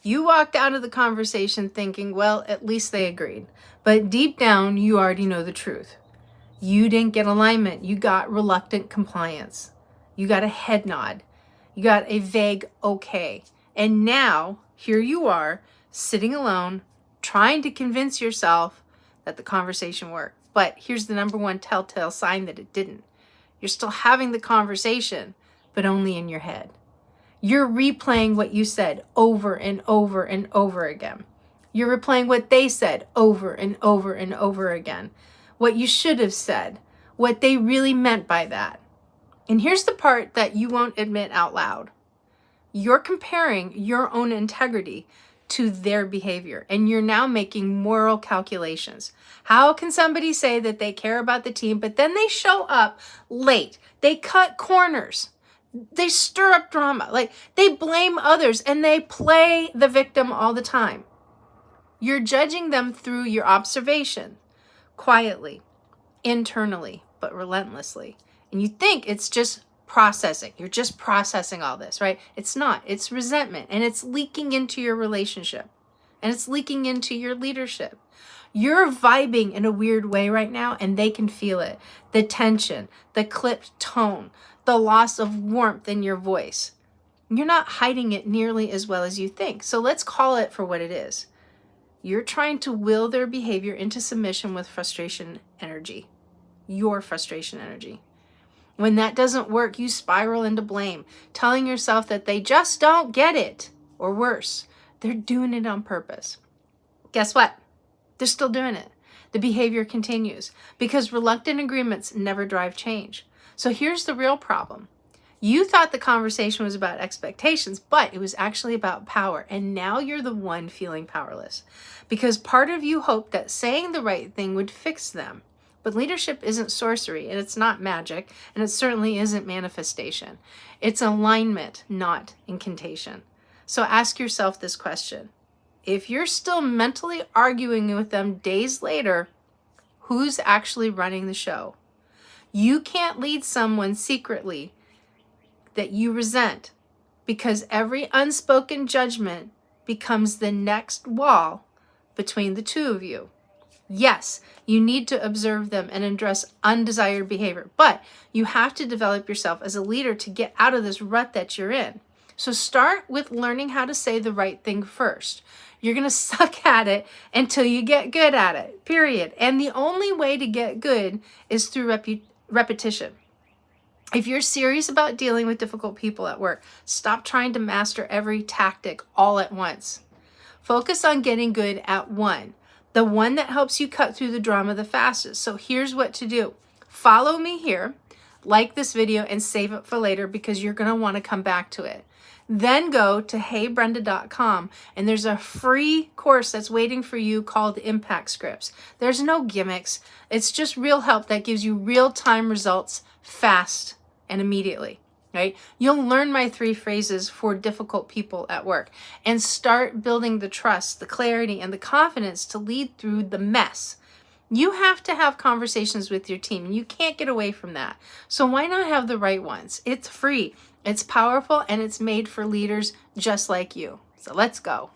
You walked out of the conversation thinking, well, at least they agreed. But deep down, you already know the truth. You didn't get alignment. You got reluctant compliance. You got a head nod. You got a vague okay. And now, here you are, sitting alone, trying to convince yourself that the conversation worked. But here's the number one telltale sign that it didn't. You're still having the conversation, but only in your head. You're replaying what you said over and over and over again. You're replaying what they said over and over and over again. What you should have said, what they really meant by that. And here's the part that you won't admit out loud. You're comparing your own integrity to their behavior, and you're now making moral calculations. How can somebody say that they care about the team, but then they show up late? They cut corners. They stir up drama. Like, they blame others and they play the victim all the time. You're judging them through your observation, quietly, internally, but relentlessly. And you think it's just processing. You're just processing all this, right? It's not. It's resentment, and it's leaking into your relationship, and it's leaking into your leadership. You're vibing in a weird way right now, and they can feel it. The tension, the clipped tone, the loss of warmth in your voice. You're not hiding it nearly as well as you think. So let's call it for what it is. You're trying to will their behavior into submission with frustration energy. Your frustration energy. When that doesn't work, you spiral into blame, telling yourself that they just don't get it. Or worse, they're doing it on purpose. Guess what? They're still doing it. The behavior continues because reluctant agreements never drive change. So here's the real problem. You thought the conversation was about expectations, but it was actually about power. And now you're the one feeling powerless because part of you hoped that saying the right thing would fix them. But leadership isn't sorcery, and it's not magic, and it certainly isn't manifestation. It's alignment, not incantation. So ask yourself this question. If you're still mentally arguing with them days later, who's actually running the show? You can't lead someone secretly that you resent because every unspoken judgment becomes the next wall between the two of you. Yes, you need to observe them and address undesired behavior, but you have to develop yourself as a leader to get out of this rut that you're in. So start with learning how to say the right thing first. You're going to suck at it until you get good at it, period. And the only way to get good is through repetition. If you're serious about dealing with difficult people at work, stop trying to master every tactic all at once. Focus on getting good at one, the one that helps you cut through the drama the fastest. So here's what to do. Follow me here, like this video, and save it for later because you're going to want to come back to it. Then go to heybrenda.com and there's a free course that's waiting for you called Impact Scripts. There's no gimmicks. It's just real help that gives you real-time results fast and immediately, right? You'll learn my 3 phrases for difficult people at work and start building the trust, the clarity, and the confidence to lead through the mess. You have to have conversations with your team, and you can't get away from that. So why not have the right ones? It's free, it's powerful, and it's made for leaders just like you. So let's go.